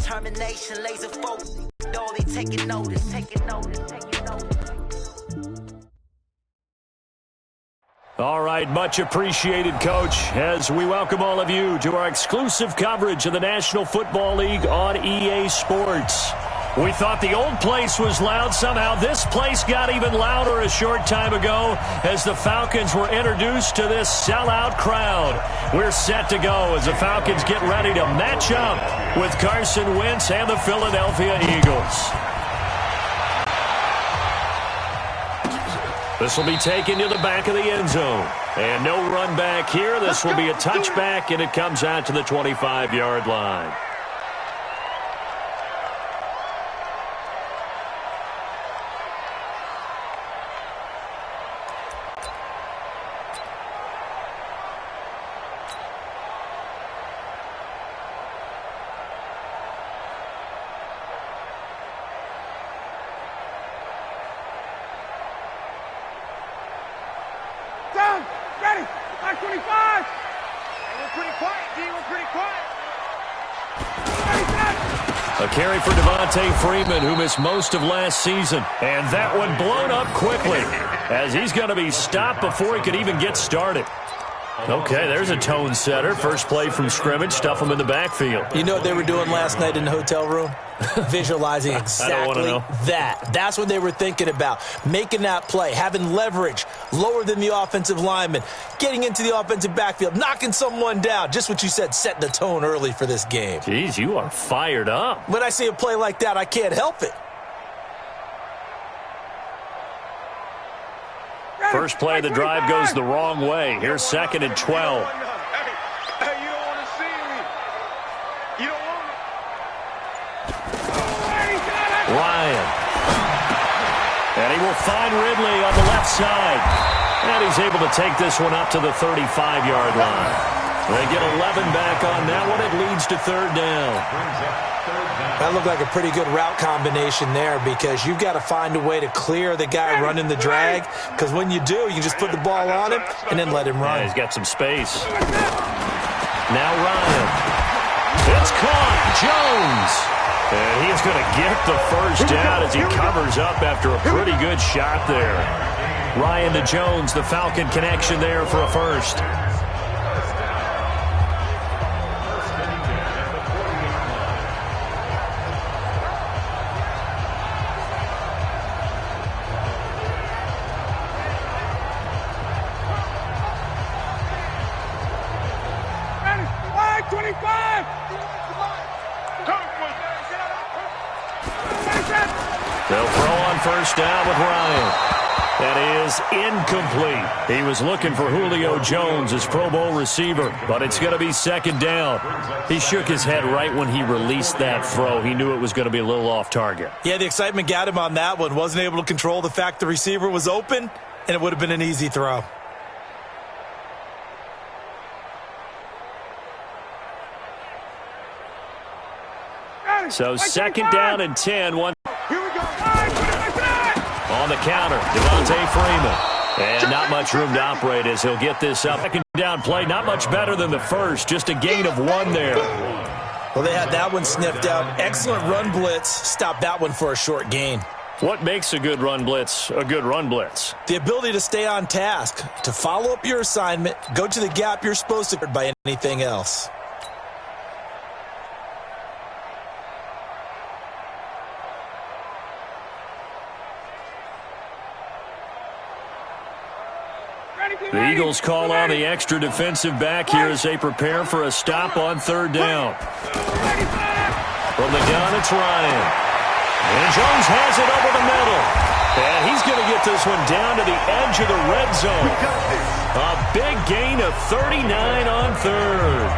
determination, laser focus. All they taking notice, taking notice, taking notice. All right, much appreciated, Coach, as we welcome all of you to our exclusive coverage of the National Football League on EA Sports. We thought the old place was loud. Somehow this place got even louder a short time ago as the Falcons were introduced to this sellout crowd. We're set to go as the Falcons get ready to match up with Carson Wentz and the Philadelphia Eagles. This will be taken to the back of the end zone. And no run back here. This will be a touchback, and it comes out to the 25-yard line. Ready, 25. We're pretty quiet, D. We're pretty quiet. A carry for Devontae Freeman, who missed most of last season. And that one blown up quickly as he's going to be stopped before he could even get started. Okay, there's a tone setter. First play from scrimmage, stuff him in the backfield. You know what they were doing last night in the hotel room? Visualizing exactly that. That's what they were thinking about. Making that play, having leverage, lower than the offensive lineman, getting into the offensive backfield, knocking someone down. Just what you said, setting the tone early for this game. Jeez, you are fired up. When I see a play like that, I can't help it. First play of the drive goes the wrong way. Here's 2nd and 12. Hey, you don't want to see me. You don't want to. Ryan. And he will find Ridley on the left side. And he's able to take this one up to the 35-yard line. They get 11 back on that one. It leads to 3rd down. That looked like a pretty good route combination there because you've got to find a way to clear the guy running the drag because when you do, you can just put the ball on him and then let him run. Yeah, he's got some space. Now Ryan. It's caught. Jones. And he's going to get the first down as he covers up after a pretty good shot there. Ryan to Jones, the Falcon connection there for a first. They'll throw on first down with Ryan. That is incomplete. He was looking for Julio Jones, his Pro Bowl receiver, but it's going to be 2nd down. He shook his head right when he released that throw. He knew it was going to be a little off target. Yeah, the excitement got him on that one. Wasn't able to control the fact the receiver was open, and it would have been an easy throw. So 2nd down and 10. One on the counter, Devontae Freeman. And not much room to operate as he'll get this up. 2nd down play, not much better than the first. Just a gain of 1 there. Well, they had that one sniffed out. Excellent run blitz. Stopped that one for a short gain. What makes a good run blitz a good run blitz? The ability to stay on task, to follow up your assignment, go to the gap you're supposed to by anything else. The Eagles call on the extra defensive back here as they prepare for a stop on 3rd down. From the gun, it's Ryan. And Jones has it over the middle. And he's going to get this one down to the edge of the red zone. A big gain of 39 on 3rd.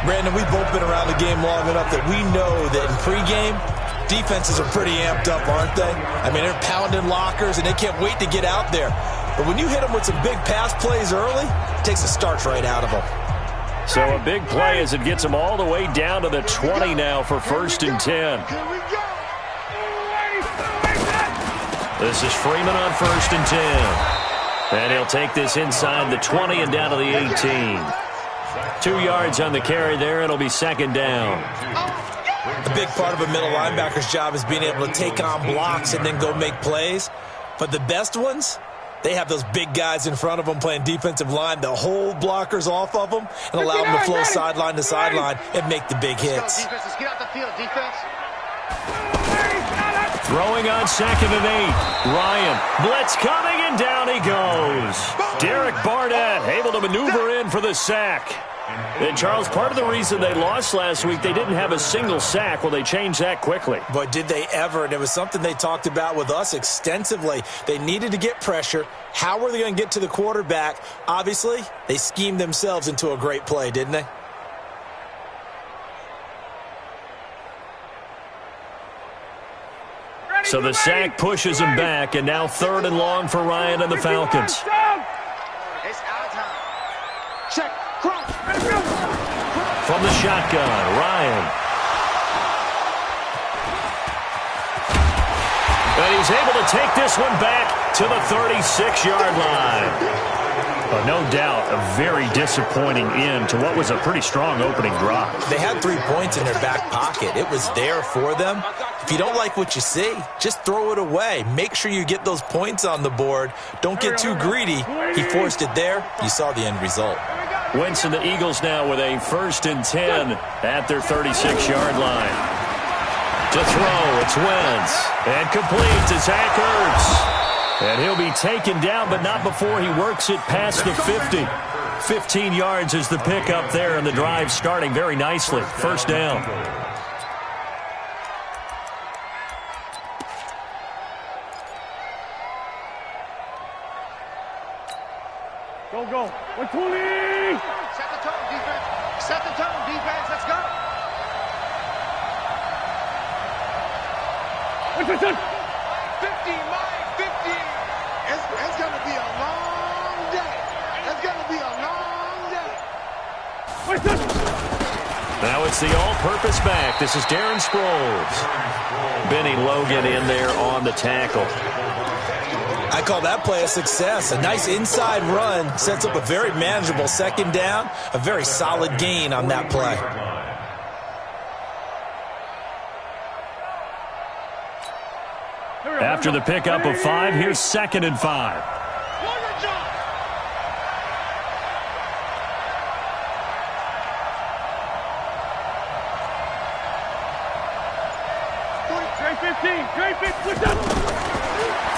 Brandon, we've both been around the game long enough that we know that in pregame, defenses are pretty amped up, aren't they? I mean, they're pounding lockers, and they can't wait to get out there. But when you hit them with some big pass plays early, it takes the starch right out of them. So a big play as it gets them all the way down to the 20 now for 1st and 10. This is Freeman on 1st and 10. And he'll take this inside the 20 and down to the 18. 2 yards on the carry there. It'll be 2nd down. The big part of a middle linebacker's job is being able to take on blocks and then go make plays. But the best ones, they have those big guys in front of them playing defensive line that hold blockers off of them and allow them to flow sideline to sideline and make the big hits. Defense, let's get out the field, defense. Throwing on 2nd and 8. Ryan, blitz coming, and down he goes. Derek Barnett able to maneuver in for the sack. And, Charles, part of the reason they lost last week, they didn't have a single sack. Well, they changed that quickly. But did they ever? And it was something they talked about with us extensively. They needed to get pressure. How were they going to get to the quarterback? Obviously, they schemed themselves into a great play, didn't they? So the sack pushes him back, and now 3rd and long for Ryan and the Falcons. It's out of time. Check. Cross. From the shotgun, Ryan. And he's able to take this one back to the 36-yard line. No doubt a very disappointing end to what was a pretty strong opening drive. They had 3 points in their back pocket. It was there for them. If you don't like what you see, just throw it away. Make sure you get those points on the board. Don't get too greedy. He forced it there. You saw the end result. Wentz and the Eagles now with a 1st and 10 at their 36-yard line. To throw, it's Wentz. And complete to Zach Ertz. And he'll be taken down, but not before he works it past the 50. 15 yards is the pickup there, and the drive starting very nicely. 1st down. Go. 120. Set the tone, defense. Set the tone, defense. Let's go. 50, Mike, 50. It's going to be a long day. It's going to be a long day. Now it's the all-purpose back. This is Darren Sproles. Benny Logan in there on the tackle. I call that play a success. A nice inside run sets up a very manageable 2nd down. A very solid gain on that play. After the pickup of 5, here's 2nd and 5.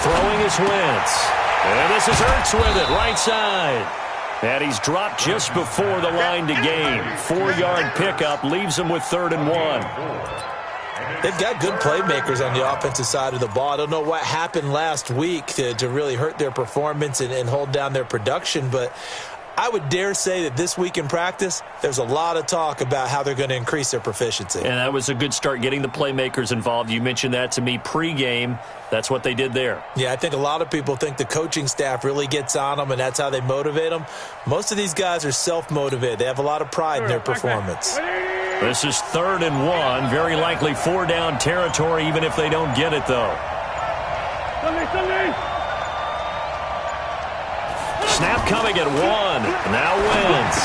Throwing is Wentz. And this is Ertz with it, right side. And he's dropped just before the line to gain. 4-yard pickup leaves him with 3rd and 1. They've got good playmakers on the offensive side of the ball. I don't know what happened last week to really hurt their performance and hold down their production, but I would dare say that this week in practice, there's a lot of talk about how they're going to increase their proficiency. And that was a good start, getting the playmakers involved. You mentioned that to me pregame. That's what they did there. Yeah, I think a lot of people think the coaching staff really gets on them, and that's how they motivate them. Most of these guys are self-motivated. They have a lot of pride in their performance. This is 3rd and 1. Very likely 4-down territory, even if they don't get it, though. Snap coming at 1. Now Wentz.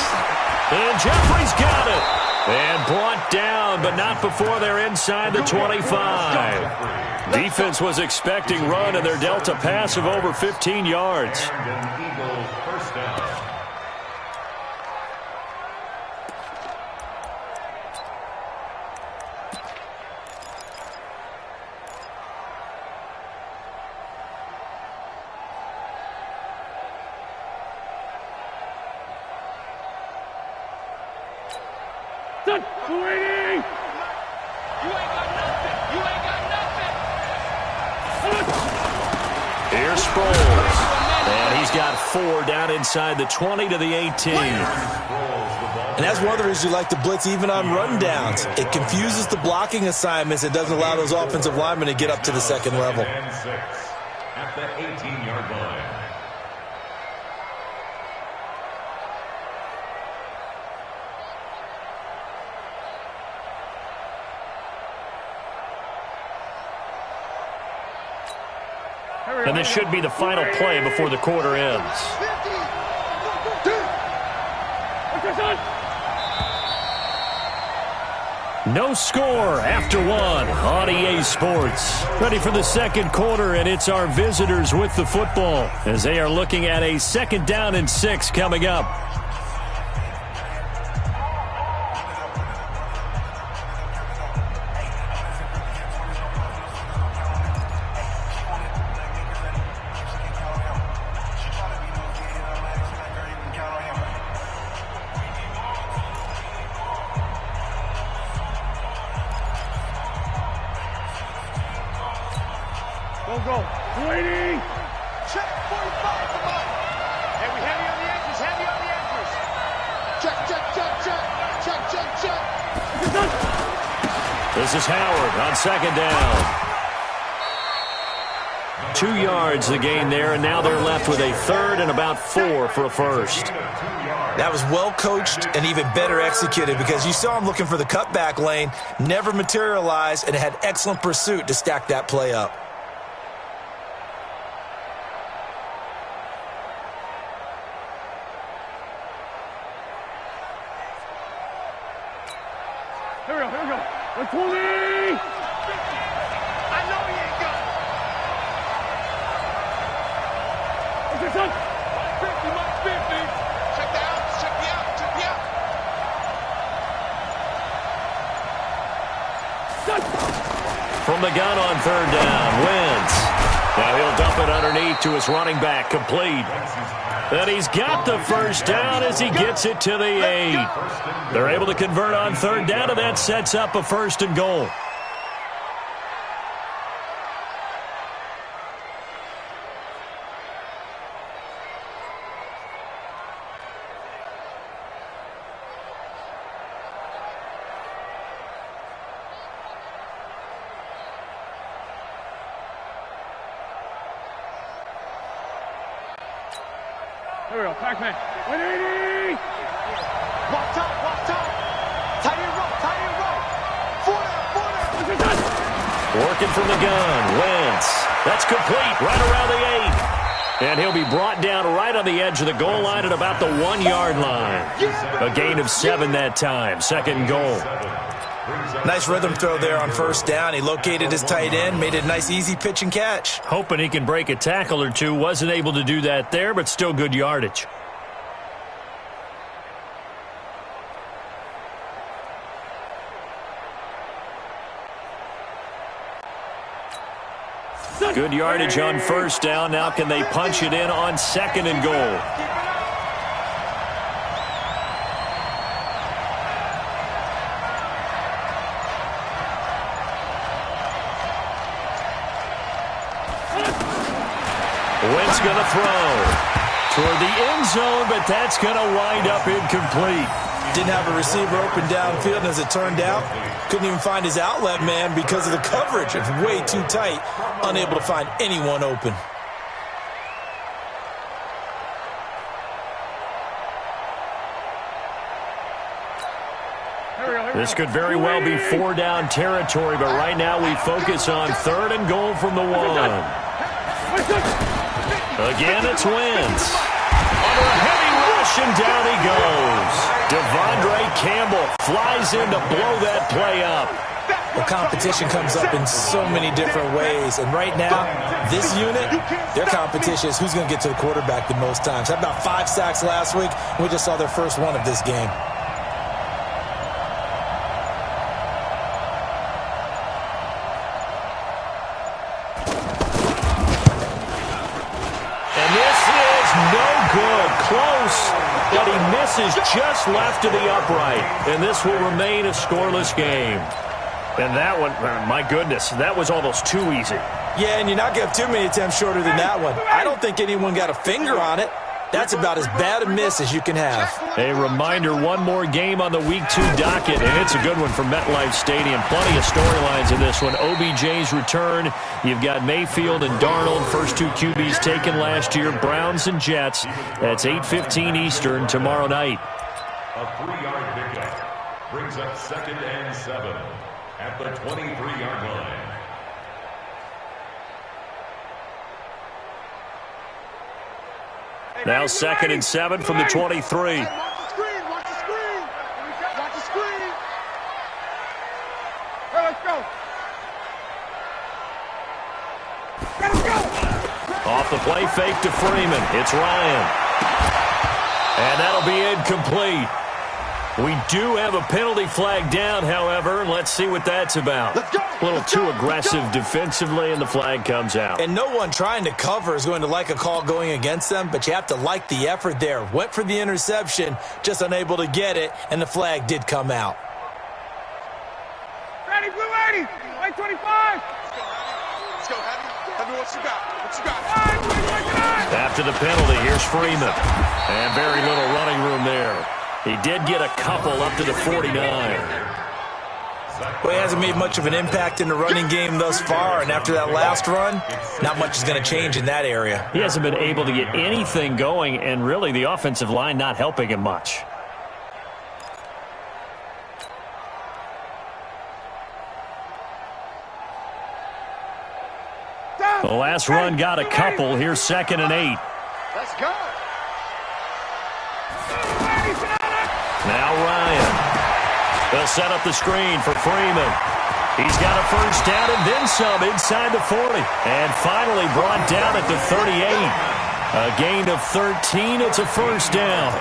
And Jeffrey's got it. And brought down, but not before they're inside the 25. Defense was expecting run, and they're dealt a pass of over 15 yards. Here's Sproles. And he's got 4 down inside the 20 to the 18. And that's one of the reasons you like to blitz even on rundowns. It confuses the blocking assignments. It doesn't allow those offensive linemen to get up to the second level. At the 18-yard line. And this should be the final play before the quarter ends. No score after one on EA Sports. Ready for the second quarter, and it's our visitors with the football as they are looking at a 2nd down and 6 coming up. Go. Brady! Check 45, come on! And we heavy on the edges, heavy on the edges. Check. This is Howard on 2nd down. 2 yards the gain there, and now they're left with a 3rd and about 4 for a first. That was well coached and even better executed because you saw him looking for the cutback lane, never materialized, and had excellent pursuit to stack that play up. Here we go. We're 20! I know he ain't got it. What's this up? 50, Mike 50. Check the outs, check the out. From the gun on 3rd down, Wentz. Now he'll dump it underneath to his running back, complete. And he's got the first down as he gets it to the 8. They're able to convert on 3rd down, and that sets up a 1st and goal. Here we go, Pac-Man. 180! Walk top. Tight end roll. 4 down. Working from the gun, Wentz. That's complete, right around the 8. And he'll be brought down right on the edge of the goal line at about the 1-yard line. A gain of 7 that time, 2nd and goal. Nice rhythm throw there on 1st down. He located his tight end, made it a nice, easy pitch and catch. Hoping he can break a tackle or two. Wasn't able to do that there, but still good yardage. Good yardage on 1st down. Now can they punch it in on 2nd and goal? Wentz going to throw toward the end zone, but that's going to wind up incomplete. Didn't have a receiver open downfield, and as it turned out, couldn't even find his outlet man because of the coverage. It's way too tight, unable to find anyone open. This could very well be 4-down territory, but right now we focus on 3rd and goal from the 1. Again, it's Wentz. Under a heavy rush, and down he goes. Devondre Campbell flies in to blow that play up. The competition comes up in so many different ways, and right now, this unit, their competition is who's going to get to the quarterback the most times. Had about 5 sacks last week, and we just saw their first one of this game. Close, but he misses just left to the upright, and this will remain a scoreless game. And that one, my goodness, that was almost too easy. Yeah, and you're not going to have too many attempts shorter than that one. I don't think anyone got a finger on it. That's about as bad a miss as you can have. A reminder, one more game on the Week 2 docket, and it's a good one from MetLife Stadium. Plenty of storylines in this one. OBJ's return. You've got Mayfield and Darnold, first 2 QBs taken last year. Browns and Jets. That's 8:15 Eastern tomorrow night. A 3-yard pickup brings up 2nd and 7 at the 23-yard line. Now 2nd and 7 from the 23. Watch the screen. Off the play fake to Freeman. It's Ryan. And that'll be incomplete. We do have a penalty flag down, however. Let's see what that's about. A little too aggressive defensively, and the flag comes out. And no one trying to cover is going to like a call going against them, but you have to like the effort there. Went for the interception, just unable to get it, and the flag did come out. Ready, blue 80, white 25. Let's go, Heavy. Heavy, what you got? What you got? After the penalty, here's Freeman. And very little running room there. He did get a couple up to the 49. Well, he hasn't made much of an impact in the running game thus far, and after that last run, not much is going to change in that area. He hasn't been able to get anything going, and really the offensive line not helping him much. The last run got a couple. Here's 2nd and 8. Let's go. Now Ryan. They'll set up the screen for Freeman. He's got a first down and then some inside the 40. And finally brought down at the 38. A gain of 13. It's a first down.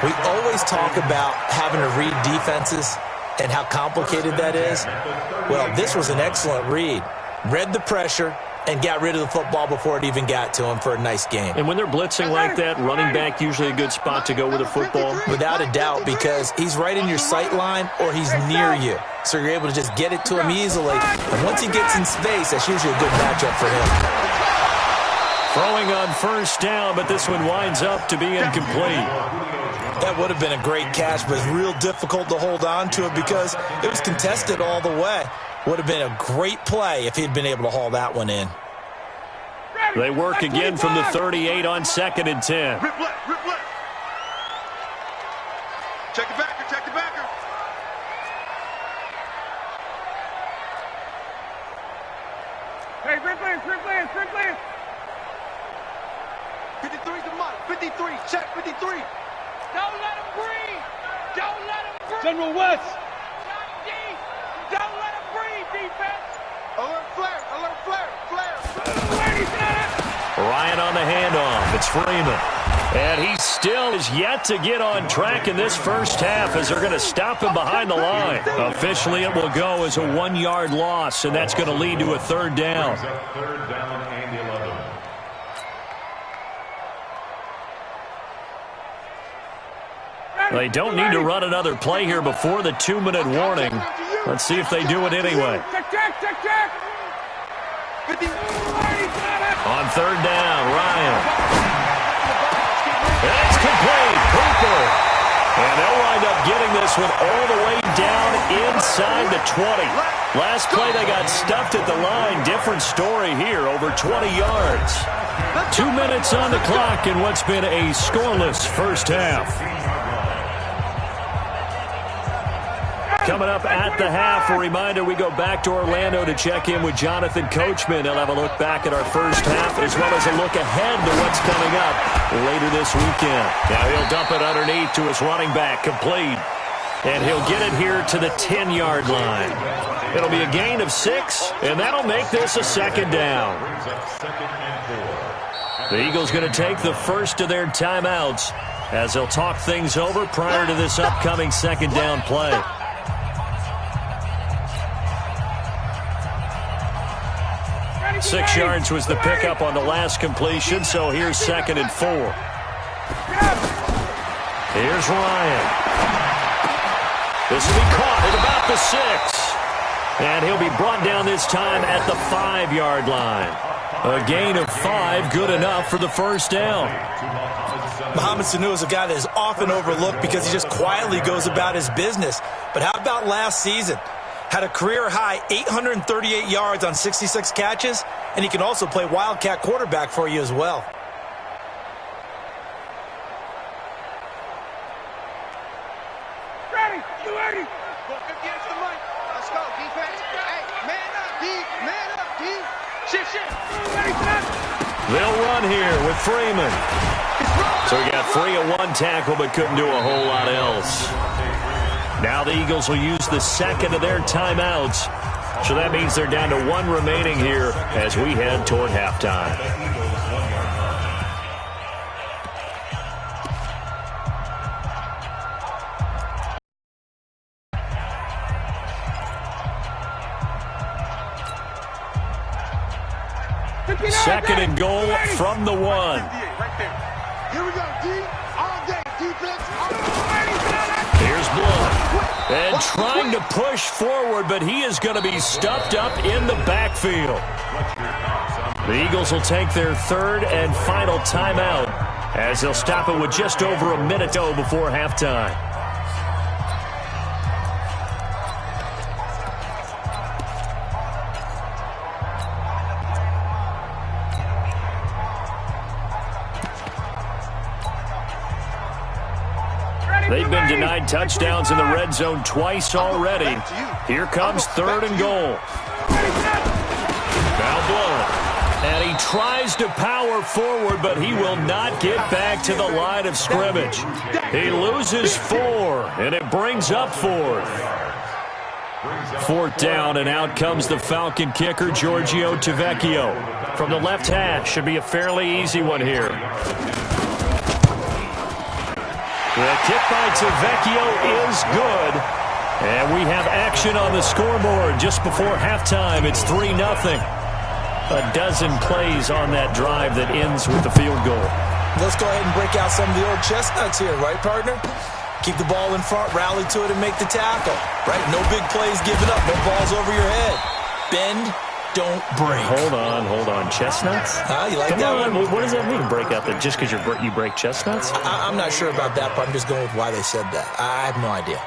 We always talk about having to read defenses and how complicated that is. Well, this was an excellent read. Read the pressure and got rid of the football before it even got to him for a nice game. And when they're blitzing like that, running back usually a good spot to go with a football? Without a doubt, because he's right in your sight line or he's near you. So you're able to just get it to him easily. And once he gets in space, that's usually a good matchup for him. Throwing on first down, but this one winds up to be incomplete. That would have been a great catch, but it's real difficult to hold on to it because it was contested all the way. Would have been a great play if he'd been able to haul that one in. They work again from the 38 on 2nd and 10. Rip left, rip left. Check the backer, check the backer. Hey, rip left, rip left, rip left. 53's the mark, 53, check 53. Don't let him breathe. Don't let him breathe. General West. Don't let him breathe, defense. Alert flare, alert flare, flare. Ryan on the handoff. It's Freeman. And he still is yet to get on track in this first half as they're going to stop him behind the line. Officially, it will go as a 1-yard loss, and that's going to lead to a 3rd down. 3rd down and 11. They don't need to run another play here before the 2-minute warning. Let's see if they do it anyway. On 3rd down, Ryan. And it's complete. Cooper. And they'll wind up getting this one all the way down inside the 20. Last play they got stuffed at the line. Different story here, over 20 yards. 2 minutes on the clock in what's been a scoreless first half. Coming up at the half, a reminder, we go back to Orlando to check in with Jonathan Coachman. He'll have a look back at our first half as well as a look ahead to what's coming up later this weekend. Now he'll dump it underneath to his running back, complete. And he'll get it here to the 10-yard line. It'll be a gain of 6, and that'll make this a 2nd down. The Eagles going to take the first of their timeouts as they'll talk things over prior to this upcoming 2nd down play. 6 yards was the pickup on the last completion, so here's 2nd and 4. Here's Ryan. This will be caught at about the 6. And he'll be brought down this time at the 5-yard line. A gain of 5, good enough for the first down. Mohamed Sanu is a guy that is often overlooked because he just quietly goes about his business. But how about last season? Had a career-high 838 yards on 66 catches, and he can also play wildcat quarterback for you as well. Ready, you ready? Go 50 against the mic. Let's go, defense. Hey, man up, D. Man up, D. Shit. They'll run here with Freeman. So he got free of 1 tackle but couldn't do a whole lot else. Now the Eagles will use the second of their timeouts. So that means they're down to one remaining here as we head toward halftime. Second and goal from the 1. Here we go, D. All day, defense. Here's Blood. And trying to push forward, but he is going to be stuffed up in the backfield. The Eagles will take their third and final timeout as they'll stop it with just over a minute to go before halftime. They've been denied touchdowns in the red zone twice already. Here comes third and goal. Now Blood. And he tries to power forward, but he will not get back to the line of scrimmage. He loses 4, and it brings up 4th. 4th down, and out comes the Falcon kicker, Uhatentoo-damn. From the left hash, should be a fairly easy one here. The kick by Tavecchio is good. And we have action on the scoreboard just before halftime. It's 3-0. A dozen plays on that drive that ends with the field goal. Let's go ahead and break out some of the old chestnuts here, right, partner? Keep the ball in front, rally to it, and make the tackle. Right? No big plays given up. No balls over your head. Bend, don't break. Hold on. Chestnuts? You like that one? What does that mean, break out? That just because you break chestnuts? I'm not sure about that, but I'm just going with why they said that. I have no idea.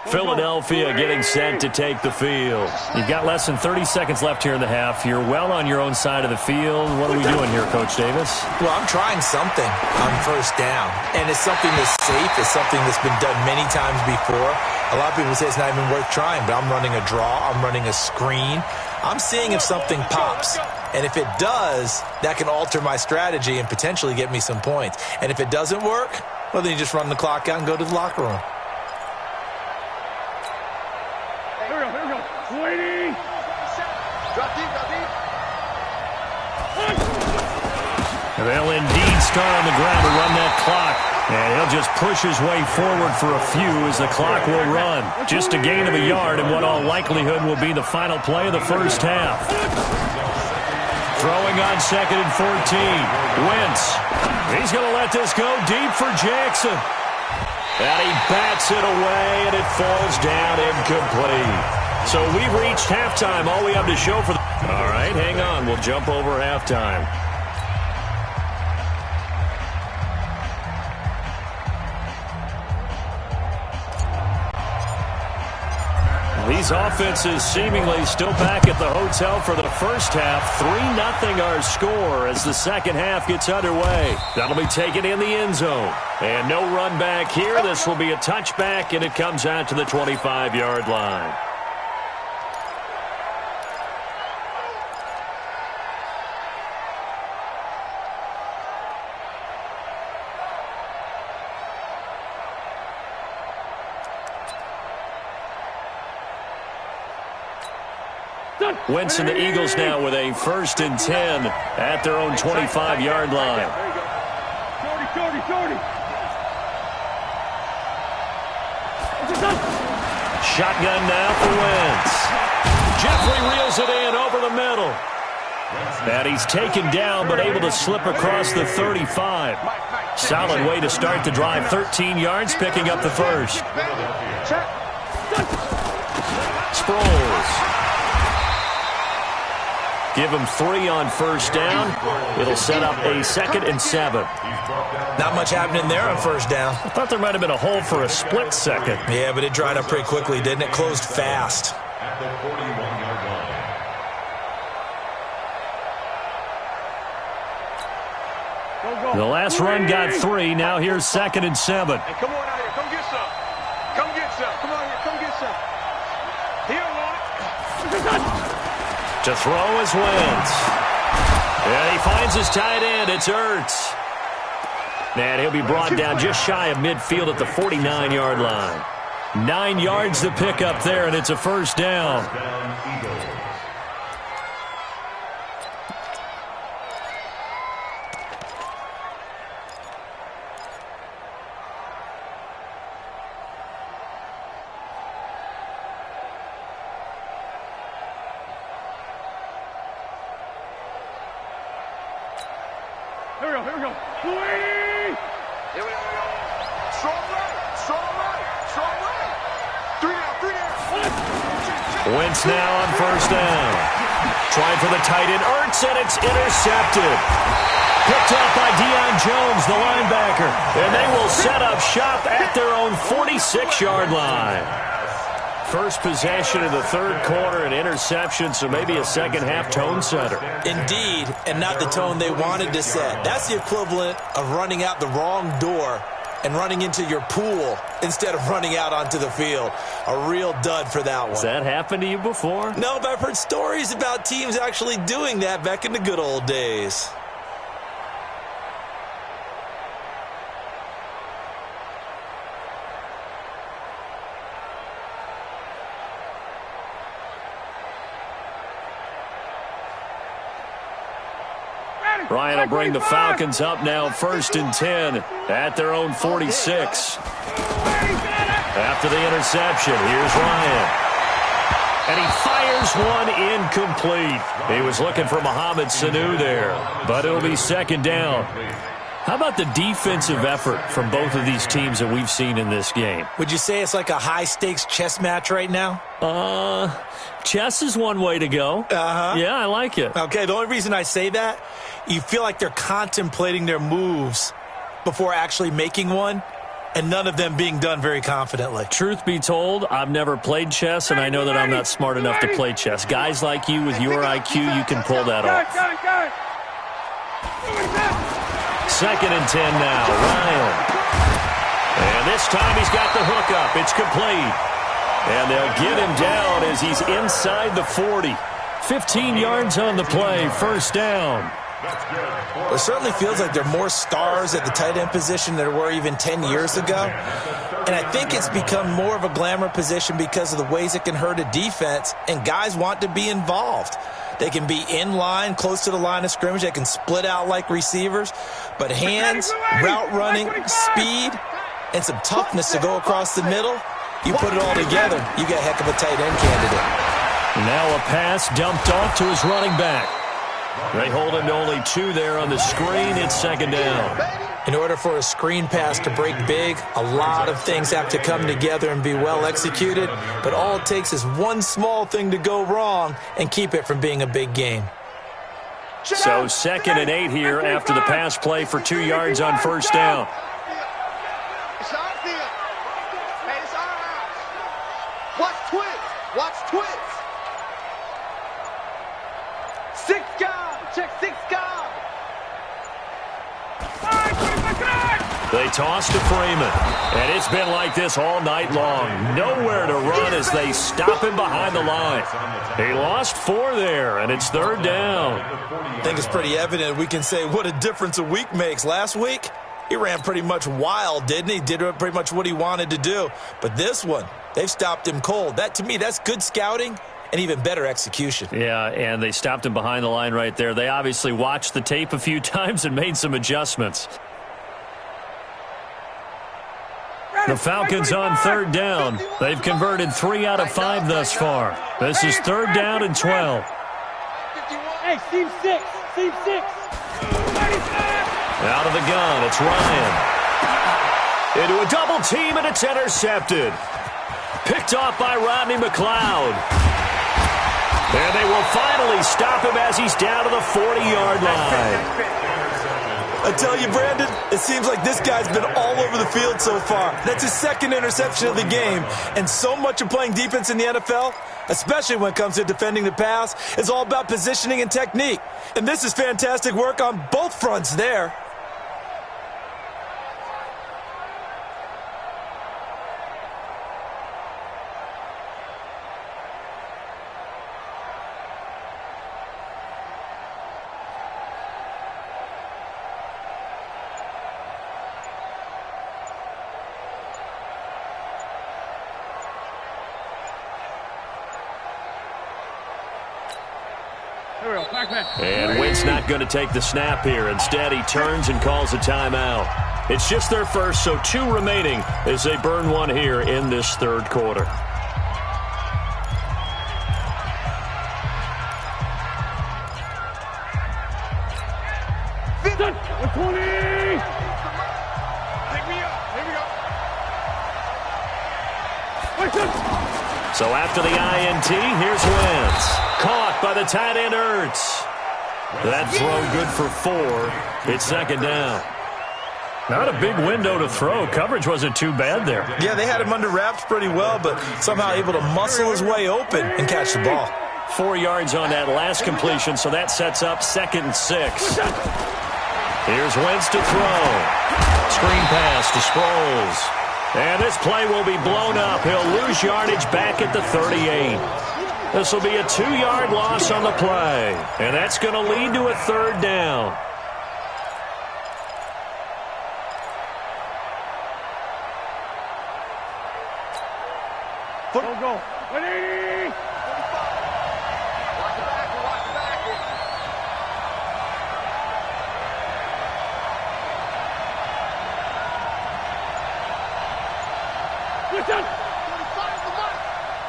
Philadelphia getting set to take the field. You've got less than 30 seconds left here in the half. You're well on your own side of the field. What are we doing here, Coach Davis? Well, I'm trying something on first down, and it's something that's safe. It's something that's been done many times before. A lot of people say it's not even worth trying, but I'm running a draw. I'm running a screen. I'm seeing if something pops. And if it does, that can alter my strategy and potentially get me some points. And if it doesn't work, well, then you just run the clock out and go to the locker room. Waiting. Drop deep. They'll indeed start on the ground to run that clock. And he'll just push his way forward for a few as the clock will run. Just a gain of a yard in what all likelihood will be the final play of the first half. Throwing on second and 14. Wentz. He's going to let this go deep for Jackson. And he bats it away, and it falls down incomplete. So we've reached halftime. All we have to show for the... All right, hang on. We'll jump over halftime. These offenses seemingly still back at the hotel for the first half. 3-0 our score as the second half gets underway. That'll be taken in the end zone. And no run back here. This will be a touchback, and it comes out to the 25-yard line. Wentz and the Eagles now with a 1st and 10 at their own 25-yard line. Shotgun now for Wentz. Jeffrey reels it in over the middle. And he's taken down but able to slip across the 35. Solid way to start the drive. 13 yards, picking up the first. Sproles. Give him 3 on first down. It'll set up a 2nd and 7. Not much happening there on first down. I thought there might have been a hole for a split second. Yeah, but it dried up pretty quickly, didn't it? Closed fast. At the 41-yard line. The last run got 3. Now here's 2nd and 7. Hey, come on out here. Come get some. Come get some. Come on here. Come get some. He don't want it. To throw is Wentz. And he finds his tight end. It's Ertz. And he'll be brought down just shy of midfield at the 49-yard line. 9 yards to pick up there, and it's a first down. Here we go. Here we go. Strong right. 3 down. Wentz now on first down. Trying for the tight end. Ertz, and it's intercepted. Picked up by Deion Jones, the linebacker. And they will set up shop at their own 46-yard line. First possession of the third quarter, an interception, so maybe a second-half tone setter. Indeed, and not the tone they wanted to set. That's the equivalent of running out the wrong door and running into your pool instead of running out onto the field. A real dud for that one. Has that happened to you before? No, but I've heard stories about teams actually doing that back in the good old days. Ryan will bring the Falcons up now, 1st and 10 at their own 46. After the interception, here's Ryan. And he fires one incomplete. He was looking for Mohamed Sanu there, but it'll be second down. How about the defensive effort from both of these teams that we've seen in this game? Would you say it's like a high-stakes chess match right now? Chess is one way to go. Yeah, I like it. Okay, the only reason I say that, you feel like they're contemplating their moves before actually making one, and none of them being done very confidently. Truth be told, I've never played chess, and I know that I'm not smart enough to play chess. Guys like you with your IQ, you can pull that off. 2nd and 10 now, Ryan. And this time he's got the hook up. It's complete. And they'll get him down as he's inside the 40. 15 yards on the play, first down. It certainly feels like there are more stars at the tight end position than there were even 10 years ago. And I think it's become more of a glamour position because of the ways it can hurt a defense, and guys want to be involved. They can be in line, close to the line of scrimmage. They can split out like receivers. But hands, route running, speed, and some toughness to go across the middle, you put it all together, you got a heck of a tight end candidate. Now a pass dumped off to his running back. They hold him to only 2 there on the screen. It's second down. In order for a screen pass to break big, a lot of things have to come together and be well executed. But all it takes is one small thing to go wrong and keep it from being a big game. So 2nd and 8 here after the pass play for 2 yards on first down. It's our field. Hey, it's our house. Watch twins. Watch twins. 6 guys. Check 6 guys. They toss to Freeman. And it's been like this all night long. Nowhere to run as they stop him behind the line. He lost 4 there, and it's third down. I think it's pretty evident we can say what a difference a week makes. Last week, he ran pretty much wild, didn't he? Did pretty much what he wanted to do. But this one, they've stopped him cold. That, to me, that's good scouting and even better execution. Yeah, and they stopped him behind the line right there. They obviously watched the tape a few times and made some adjustments. The Falcons on third down. They've converted 3 out of 5 thus far. This is third down and 12. Hey, Team 6. Team 6. Out of the gun, it's Ryan. Into a double team, and it's intercepted. Picked off by Rodney McLeod. And they will finally stop him as he's down to the 40-yard line. I tell you, Brandon, it seems like this guy's been all over the field so far. That's his 2nd interception of the game. And so much of playing defense in the NFL, especially when it comes to defending the pass, is all about positioning and technique. And this is fantastic work on both fronts there. And Wentz not going to take the snap here. Instead, he turns and calls a timeout. It's just their first, so 2 remaining as they burn 1 here in this third quarter. So after the INT, here's Wentz. Caught by the tight end Ertz. That throw good for 4. It's second down. Not a big window to throw. Coverage wasn't too bad there. Yeah, they had him under wraps pretty well, but somehow able to muscle his way open and catch the ball. 4 yards on that last completion, so that sets up 2nd and 6. Here's Wentz to throw. Screen pass to Sproles. And this play will be blown up. He'll lose yardage back at the 38. This will be a 2-yard loss on the play. And that's going to lead to a 3rd down. Go. 180.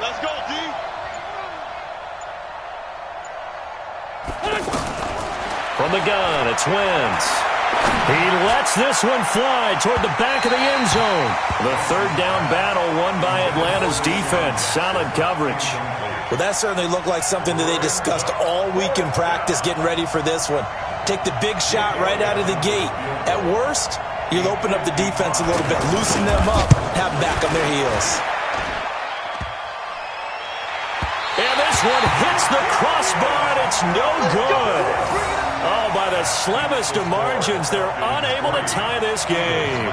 Let's go, D. From the gun, it's Wentz. He lets this one fly toward the back of the end zone. The 3rd down battle won by Atlanta's defense. Solid coverage. Well, that certainly looked like something that they discussed all week in practice getting ready for this one. Take the big shot right out of the gate. At worst, you'll open up the defense a little bit, loosen them up, have them back on their heels. And this one hits the crossbar, and it's no good. Oh, by the slimmest of margins, they're unable to tie this game.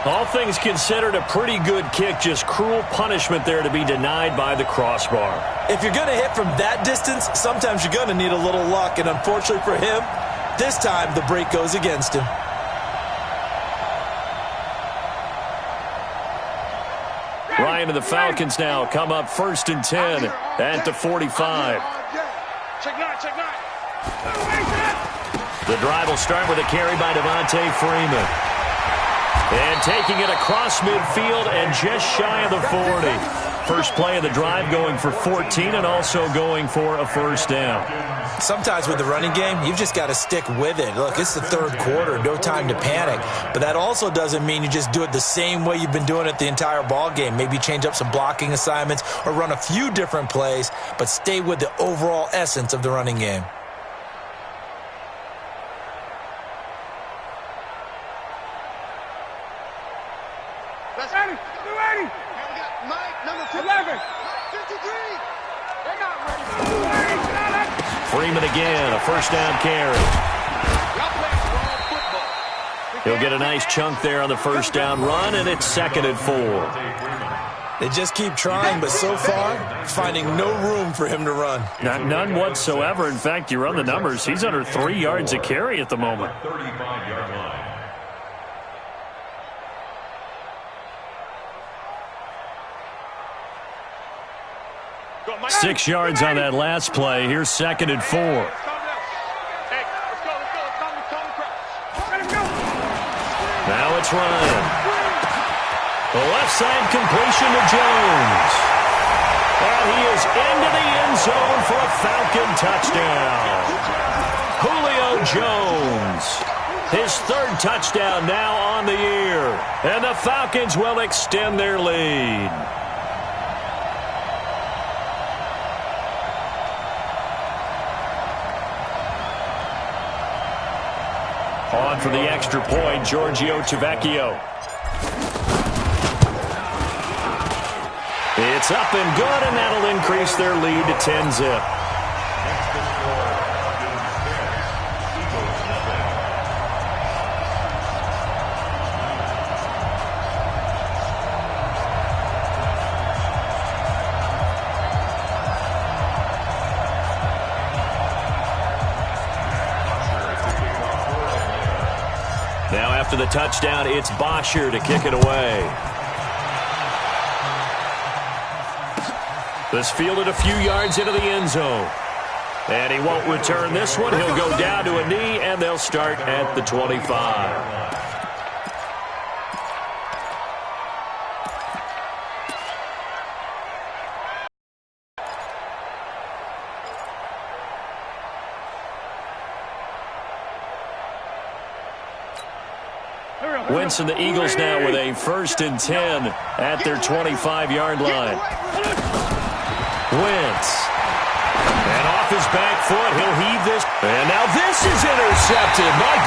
All things considered, a pretty good kick, just cruel punishment there to be denied by the crossbar. If you're going to hit from that distance, sometimes you're going to need a little luck, and unfortunately for him, this time the break goes against him. Ryan and the Falcons now come up 1st and 10 at the 45. Check 9. The drive will start with a carry by Devontae Freeman. And taking it across midfield and just shy of the 40. First play of the drive going for 14 and also going for a 1st down. Sometimes with the running game, you've just got to stick with it. Look, it's the 3rd quarter, no time to panic. But that also doesn't mean you just do it the same way you've been doing it the entire ball game. Maybe change up some blocking assignments or run a few different plays, but stay with the overall essence of the running game. Let's go. 280. And we got Mike, number 11. 53. They're not ready. Freeman again, a 1st down carry. He'll get a nice chunk there on the 1st down run, and it's 2nd and 4. They just keep trying, but so far, finding no room for him to run. None whatsoever. In fact, you run the numbers. He's under 3 yards a carry at the moment. 35-yard line. 6 yards on that last play. Here's 2nd and 4. Now it's Ryan. The left side completion to Jones. And he is into the end zone for a Falcon touchdown. Julio Jones. His 3rd touchdown now on the year. And the Falcons will extend their lead. On for the extra point, Giorgio Tavecchio. It's up and good, and that'll increase their lead to 10-zip. Now after the touchdown, it's Bosher to kick it away. This fielded a few yards into the end zone. And he won't return this one. He'll go down to a knee, and they'll start at the 25. Wentz and the Eagles now with a 1st and 10 at their 25-yard line. Wentz. And off his back foot, he'll heave this. And now this is intercepted. My